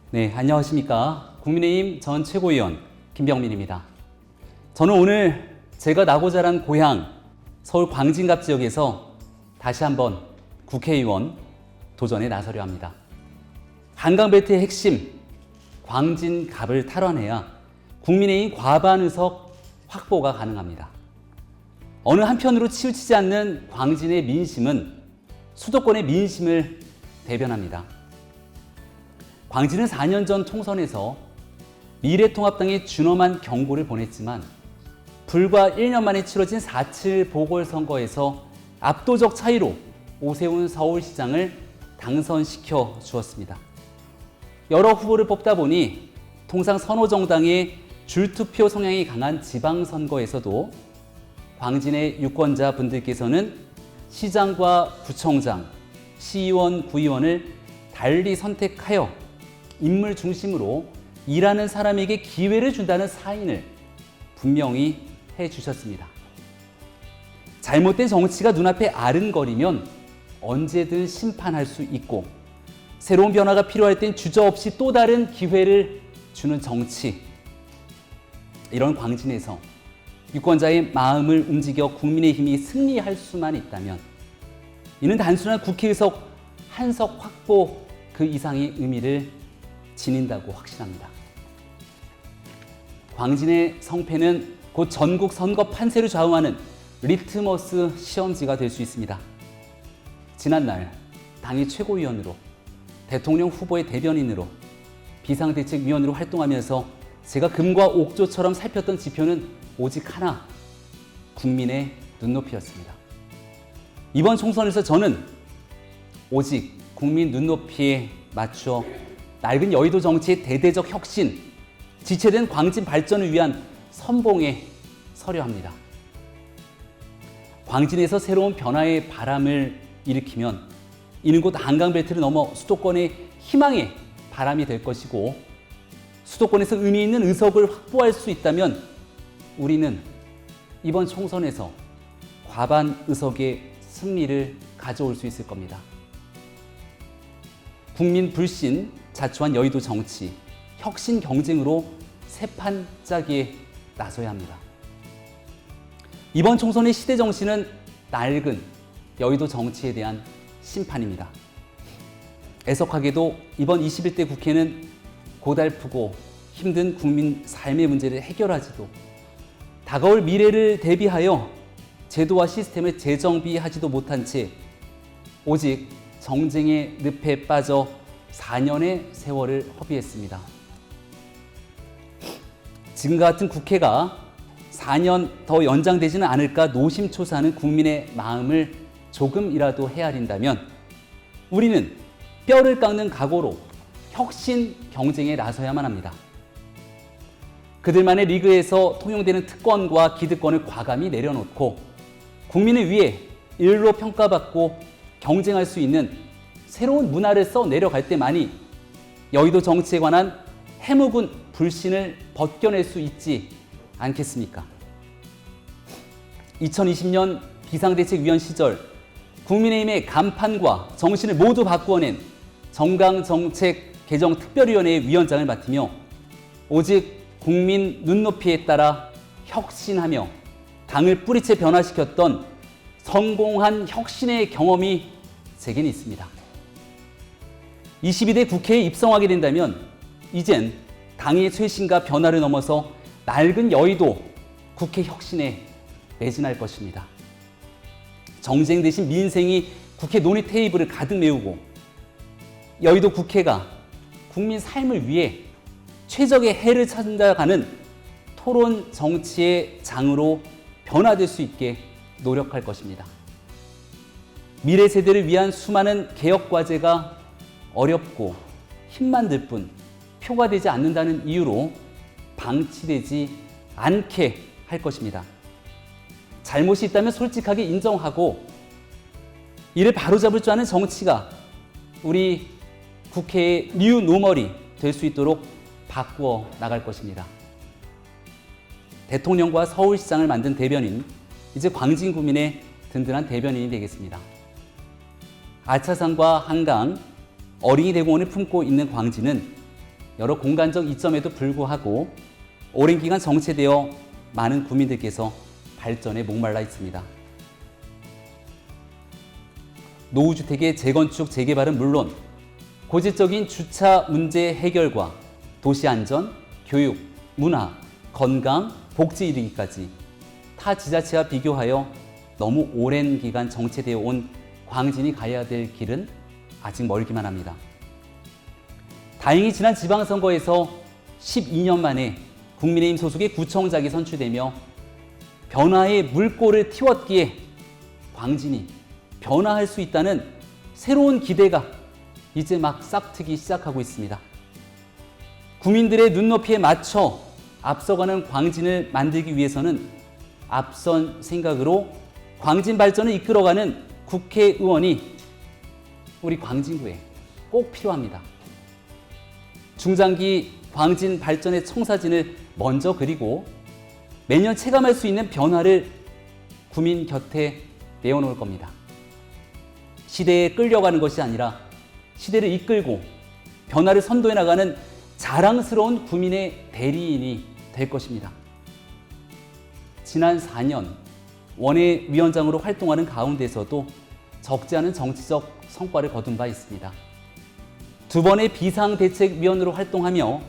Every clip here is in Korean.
네, 안녕하십니까. 국민의힘 전 최고위원 김병민입니다. 저는 오늘 제가 나고 자란 고향 서울 광진갑 지역에서 다시 한번 국회의원 도전에 나서려 합니다. 한강벨트의 핵심 광진갑을 탈환해야 국민의힘 과반 의석 확보가 가능합니다. 어느 한편으로 치우치지 않는 광진의 민심은 수도권의 민심을 대변합니다. 광진은 4년 전 총선에서 미래통합당에 준엄한 경고를 보냈지만 불과 1년 만에 치러진 4.7 보궐선거에서 압도적 차이로 오세훈 서울시장을 당선시켜 주었습니다. 여러 후보를 뽑다 보니 통상 선호정당의 줄투표 성향이 강한 지방선거에서도 광진의 유권자 분들께서는 시장과 구청장, 시의원, 구의원을 달리 선택하여 인물 중심으로 일하는 사람에게 기회를 준다는 사인을 분명히 해주셨습니다. 잘못된 정치가 눈앞에 아른거리면 언제든 심판할 수 있고 새로운 변화가 필요할 땐 주저없이 또 다른 기회를 주는 정치. 이런 광진에서 유권자의 마음을 움직여 국민의힘이 승리할 수만 있다면 이는 단순한 국회의석 한석 확보 그 이상의 의미를 지닌다고 확신합니다. 광진의 성패는 곧 전국 선거 판세를 좌우하는 리트머스 시험지가 될 수 있습니다. 지난날 당의 최고위원으로 대통령 후보의 대변인으로 비상대책위원으로 활동하면서 제가 금과 옥조처럼 살폈던 지표는 오직 하나, 국민의 눈높이였습니다. 이번 총선에서 저는 오직 국민 눈높이에 맞추어 낡은 여의도 정치의 대대적 혁신, 지체된 광진 발전을 위한 선봉에 서려 합니다. 광진에서 새로운 변화의 바람을 일으키면 이는 곧 한강벨트를 넘어 수도권의 희망의 바람이 될 것이고 수도권에서 의미 있는 의석을 확보할 수 있다면 우리는 이번 총선에서 과반 의석의 승리를 가져올 수 있을 겁니다. 국민 불신, 자초한 여의도 정치, 혁신 경쟁으로 새판 짜기에 나서야 합니다. 이번 총선의 시대 정신은 낡은 여의도 정치에 대한 심판입니다. 애석하게도 이번 21대 국회는 고달프고 힘든 국민 삶의 문제를 해결하지도 다가올 미래를 대비하여 제도와 시스템을 재정비하지도 못한 채 오직 정쟁의 늪에 빠져 4년의 세월을 허비했습니다. 지금과 같은 국회가 4년 더 연장되지는 않을까 노심초사하는 국민의 마음을 조금이라도 헤아린다면 우리는 뼈를 깎는 각오로 혁신 경쟁에 나서야만 합니다. 그들만의 리그에서 통용되는 특권과 기득권을 과감히 내려놓고 국민을 위해 일로 평가받고 경쟁할 수 있는 새로운 문화를 써 내려갈 때만이 여의도 정치에 관한 해묵은 불신을 벗겨낼 수 있지 않겠습니까? 2020년 비상대책위원 시절 국민의힘의 간판과 정신을 모두 바꾸어낸 정강정책 개정특별위원회의 위원장을 맡으며 오직 국민 눈높이에 따라 혁신하며 당을 뿌리채 변화시켰던 성공한 혁신의 경험이 제겐 있습니다. 22대 국회에 입성하게 된다면 이젠 당의 쇄신과 변화를 넘어서 낡은 여의도 국회 혁신에 매진할 것입니다. 정쟁 대신 민생이 국회 논의 테이블을 가득 메우고 여의도 국회가 국민 삶을 위해 최적의 해를 찾아가는 토론 정치의 장으로 변화될 수 있게 노력할 것입니다. 미래 세대를 위한 수많은 개혁 과제가 어렵고 힘만 들 뿐 표가 되지 않는다는 이유로 방치되지 않게 할 것입니다. 잘못이 있다면 솔직하게 인정하고 이를 바로잡을 줄 아는 정치가 우리 국회의 뉴 노멀이 될 수 있도록 바꾸어 나갈 것입니다. 대통령과 서울시장을 만든 대변인, 이제 광진구민의 든든한 대변인이 되겠습니다. 아차산과 한강, 어린이 대공원을 품고 있는 광진은 여러 공간적 이점에도 불구하고 오랜 기간 정체되어 많은 구민들께서 발전에 목말라 있습니다. 노후주택의 재건축, 재개발은 물론 고질적인 주차 문제 해결과 도시 안전, 교육, 문화, 건강, 복지 이르기까지 타 지자체와 비교하여 너무 오랜 기간 정체되어 온 광진이 가야 될 길은 아직 멀기만 합니다. 다행히 지난 지방선거에서 12년 만에 국민의힘 소속의 구청장이 선출되며 변화의 물꼬를 틔웠기에 광진이 변화할 수 있다는 새로운 기대가 이제 막 싹트기 시작하고 있습니다. 국민들의 눈높이에 맞춰 앞서가는 광진을 만들기 위해서는 앞선 생각으로 광진 발전을 이끌어가는 국회의원이 우리 광진구에 꼭 필요합니다. 중장기 광진 발전의 청사진을 먼저 그리고 매년 체감할 수 있는 변화를 구민 곁에 내어놓을 겁니다. 시대에 끌려가는 것이 아니라 시대를 이끌고 변화를 선도해 나가는 자랑스러운 구민의 대리인이 될 것입니다. 지난 4년 원외위원장으로 활동하는 가운데서도 적지 않은 정치적 성과를 거둔 바 있습니다. 2번의 비상대책위원으로 활동하며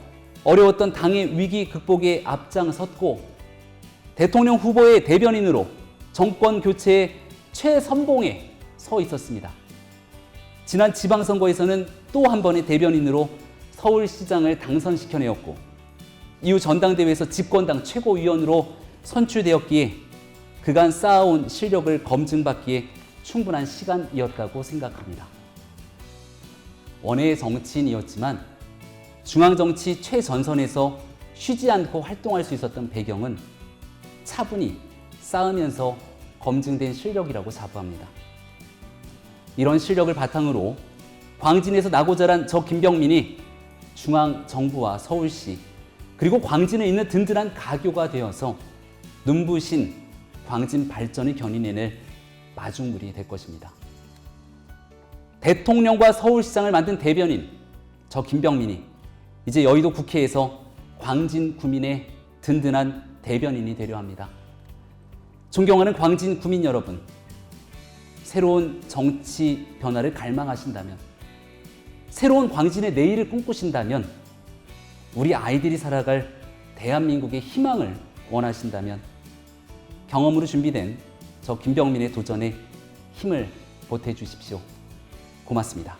어려웠던 당의 위기 극복에 앞장섰고 대통령 후보의 대변인으로 정권 교체의 최선봉에 서 있었습니다. 지난 지방선거에서는 또 한 번의 대변인으로 서울시장을 당선시켜내었고 이후 전당대회에서 집권당 최고위원으로 선출되었기에 그간 쌓아온 실력을 검증받기에 충분한 시간이었다고 생각합니다. 원외 정치인이었지만 중앙정치 최전선에서 쉬지 않고 활동할 수 있었던 배경은 차분히 쌓으면서 검증된 실력이라고 자부합니다. 이런 실력을 바탕으로 광진에서 나고 자란 저 김병민이 중앙정부와 서울시 그리고 광진에 있는 든든한 가교가 되어서 눈부신 광진 발전을 견인해낼 마중물이 될 것입니다. 대통령과 서울시장을 만든 대변인 저 김병민이 이제 여의도 국회에서 광진 구민의 든든한 대변인이 되려 합니다. 존경하는 광진 구민 여러분, 새로운 정치 변화를 갈망하신다면, 새로운 광진의 내일을 꿈꾸신다면, 우리 아이들이 살아갈 대한민국의 희망을 원하신다면 경험으로 준비된 저 김병민의 도전에 힘을 보태주십시오. 고맙습니다.